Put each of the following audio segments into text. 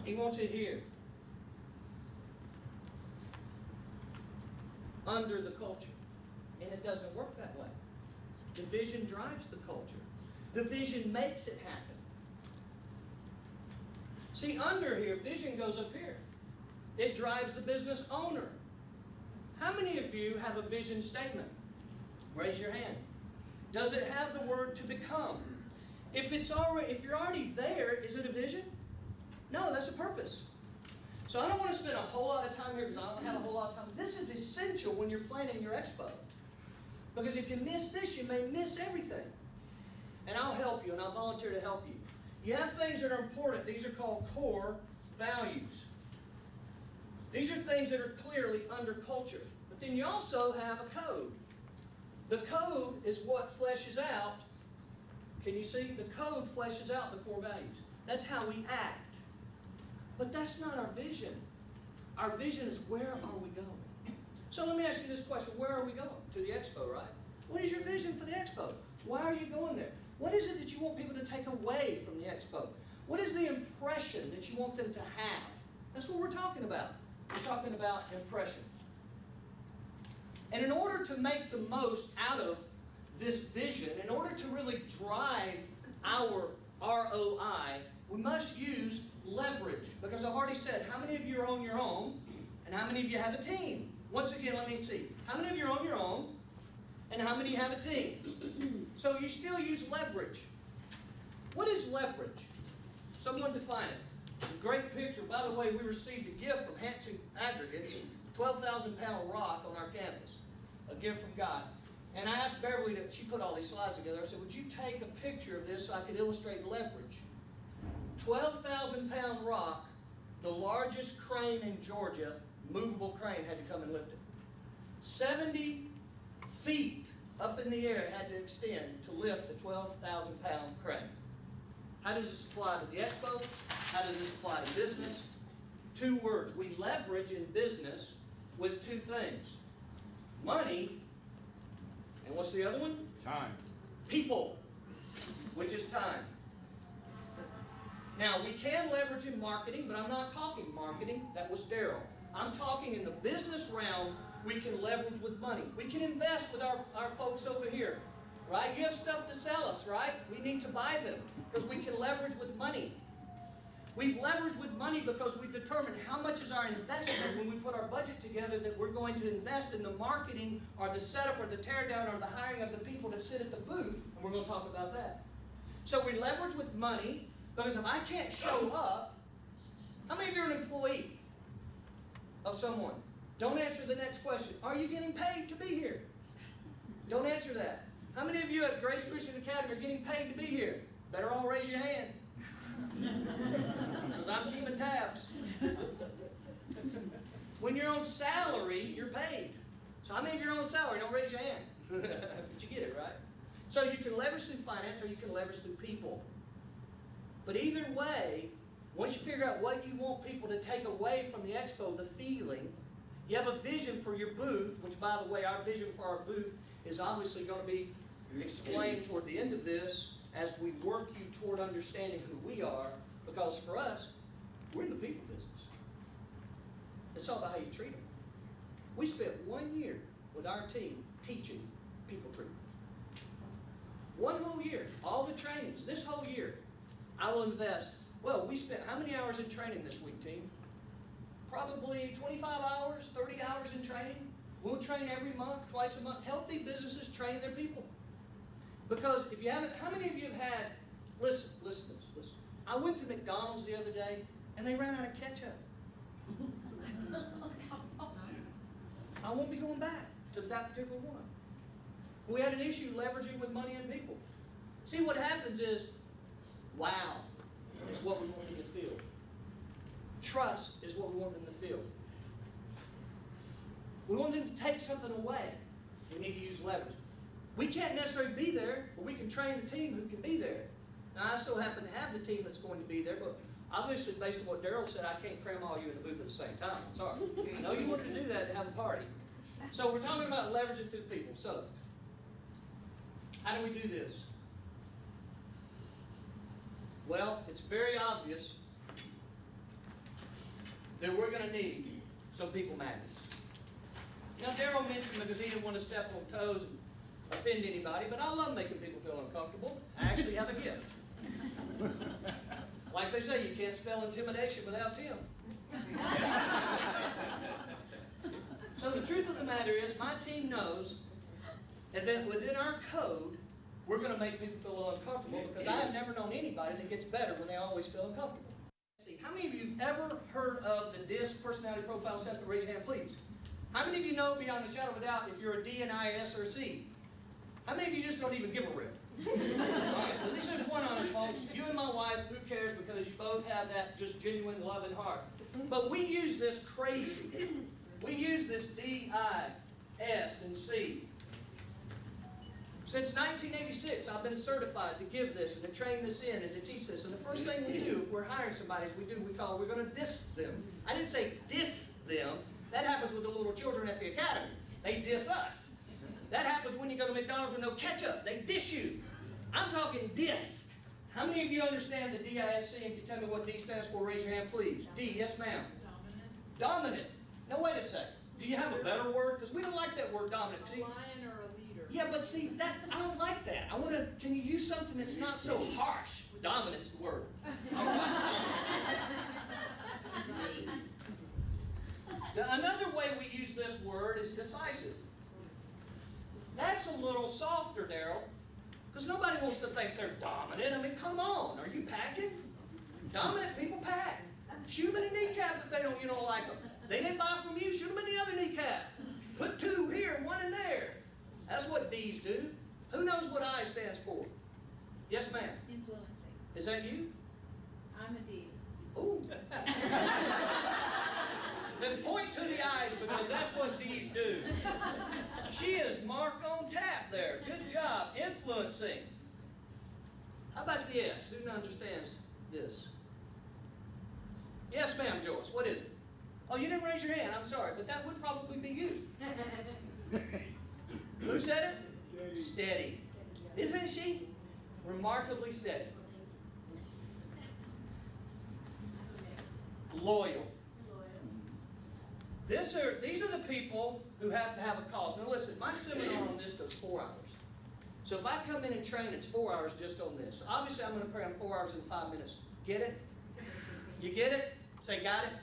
He wants it here. Under the culture. And it doesn't work that way. The vision drives the culture. The vision makes it happen. See, under here, vision goes up here. It drives the business owner. How many of you have a vision statement? Raise your hand. Does it have the word to become? If you're already there, is it a vision? No, that's a purpose. So I don't want to spend a whole lot of time here because I don't have a whole lot of time. This is essential when you're planning your expo. Because if you miss this, you may miss everything. And I'll help you, and I'll volunteer to help you. You have things that are important. These are called core values. These are things that are clearly under culture. But then you also have a code. The code is what fleshes out. Can you see? The code fleshes out the core values. That's how we act. But that's not our vision. Our vision is where are we going? So let me ask you this question. Where are we going? To the expo, right? What is your vision for the expo? Why are you going there? What is it that you want people to take away from the expo? What is the impression that you want them to have? That's what we're talking about. We're talking about impression. And in order to make the most out of this vision, in order to really drive our ROI, we must use leverage. Because I've already said, how many of you are on your own, and how many of you have a team? Once again, let me see. How many of you are on your own, and how many have a team? So you still use leverage. What is leverage? Someone define it. A great picture. By the way, we received a gift from Hanson Aggregates, 12,000-pound rock on our campus. A gift from God. And I asked Beverly, she put all these slides together. I said, would you take a picture of this so I could illustrate leverage? 12,000-pound rock, the largest crane in Georgia, movable crane, had to come and lift it. 70 feet up in the air it had to extend to lift a 12,000-pound crane. How does this apply to the expo? How does this apply to business? 2 words. We leverage in business with 2 things. Money, and what's the other one? Time. People, which is time. Now, we can leverage in marketing, but I'm not talking marketing. That was Daryl. I'm talking in the business realm, we can leverage with money. We can invest with our folks over here, right? You have stuff to sell us, right? We need to buy them because we can leverage with money. We've leveraged with money because we've determined how much is our investment when we put our budget together that we're going to invest in the marketing or the setup or the teardown or the hiring of the people that sit at the booth, and we're going to talk about that. So we leverage with money because if I can't show up, how many of you are an employee of someone? Don't answer the next question. Are you getting paid to be here? Don't answer that. How many of you at Grace Christian Academy are getting paid to be here? Better all raise your hand. Because I'm keeping tabs. When you're on salary, you're paid. So how many of you are on salary? Don't raise your hand. But you get it, right? So you can leverage through finance or you can leverage through people. But either way, once you figure out what you want people to take away from the expo, the feeling, you have a vision for your booth, which by the way, our vision for our booth is obviously going to be explained toward the end of this as we work you toward understanding who we are, because for us, we're in the people business. It's all about how you treat them. We spent 1 year with our team teaching people treatment. 1 whole year, all the trainings, this whole year, I will invest. Well, we spent how many hours in training this week, team? Probably 25 hours, 30 hours in training. We'll train every month, twice a month. Healthy businesses train their people. Because if you haven't, how many of you have had, listen. I went to McDonald's the other day and they ran out of ketchup. I won't be going back to that particular one. We had an issue leveraging with money and people. See, what happens is, wow is what we want them to feel. Trust is what we want them to feel. We want them to take something away. We need to use leverage. We can't necessarily be there, but we can train the team who can be there. Now, I so happen to have the team that's going to be there, but obviously, based on what Daryl said, I can't cram all you in the booth at the same time. I'm sorry. I know you wanted to do that to have a party. So we're talking about leveraging through people. So, how do we do this? Well, it's very obvious that we're going to need some people magnets. Now, Daryl mentioned because he didn't want to step on toes and offend anybody, but I love making people feel uncomfortable. I actually have a gift. Like they say, you can't spell intimidation without Tim. So the truth of the matter is, my team knows that within our code, we're going to make people feel uncomfortable, because I have never known anybody that gets better when they always feel uncomfortable. See, how many of you have ever heard of the DISC personality profile assessment? Raise your hand, please. How many of you know beyond a shadow of a doubt if you're a D, an I, S, or a C? How many of you just don't even give a rip? All right, at least there's one honest, folks. You and my wife, who cares, because you both have that just genuine loving heart. But we use this crazy. We use this D, I, S, and C. Since 1986, I've been certified to give this and to train this in and to teach this. And the first thing we do if we're hiring somebody is we're going to diss them. I didn't say diss them. That happens with the little children at the academy. They diss us. That happens when you go to McDonald's with no ketchup. They dish you. I'm talking diss. How many of you understand the D-I-S-C and can tell me what D stands for? Raise your hand, please. D, yes ma'am. Dominant. Dominant. Now wait a second. Do you have a better word? Because we don't like that word dominant. A lion or a leader. Yeah, but see, that I don't like that. I want to, can you use something that's not so harsh? Dominant's the word. All right. Another way we use this word is decisive. That's a little softer, Daryl, because nobody wants to think they're dominant. I mean, come on, are you packing? Dominant people pack. Shoot them in the kneecap if you don't like them. They didn't buy from you, shoot them in the other kneecap. Put 2 here and 1 in there. That's what D's do. Who knows what I stands for? Yes, ma'am. Influencing. Is that you? I'm a D. Ooh. Then point to the eyes, because that's what D's do. She is marked on tap there. Good job. Influencing. How about the S? Who understands this? Yes, ma'am, Joyce. What is it? Oh, you didn't raise your hand. I'm sorry, but that would probably be you. Who said it? Steady. Isn't she? Remarkably steady. Loyal. These are the people who have to have a cause. Now listen, my seminar on this goes 4 hours. So if I come in and train, it's 4 hours just on this. Obviously, I'm going to pray on 4 hours and 5 minutes. Get it? You get it? Say, got it?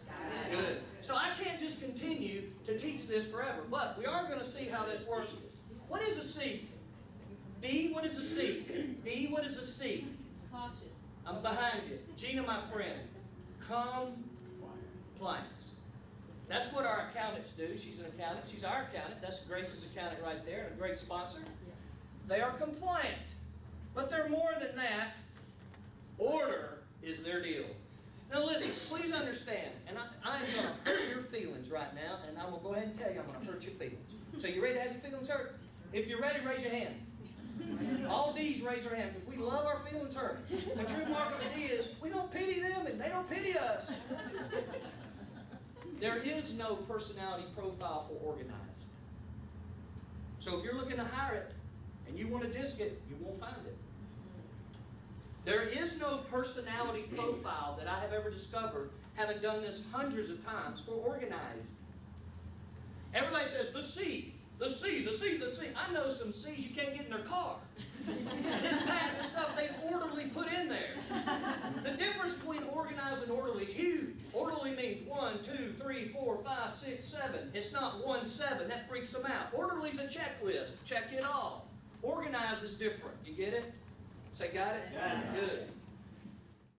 Got it. Good. So I can't just continue to teach this forever, but we are going to see how this works. What is a C? D, what is a C? D, what is a C? Cautious. I'm behind you. Gina, my friend. Compliance. That's what our accountants do. She's an accountant. She's our accountant. That's Grace's accountant right there, and a great sponsor. They are compliant. But they're more than that. Order is their deal. Now listen, please understand, and I'm going to hurt your feelings right now, and I'm going to go ahead and tell you I'm going to hurt your feelings. So you ready to have your feelings hurt? If you're ready, raise your hand. All D's raise their hand, because we love our feelings hurt. The true mark of a D is we don't pity them and they don't pity us. There is no personality profile for organized. So if you're looking to hire it and you want to disc it, you won't find it. There is no personality profile that I have ever discovered, having done this hundreds of times, for organized. Everybody says the C, the C, the C, the C. I know some C's you can't get in their car. This pack of stuff they've orderly put in there. The difference between organized and orderly is huge. Orderly means 1, 2, 3, 4, 5, 6, 7. It's not 1, 7. That freaks them out. Orderly is a checklist. Check it off. Organized is different. You get it? Say, got it? Got it. Good.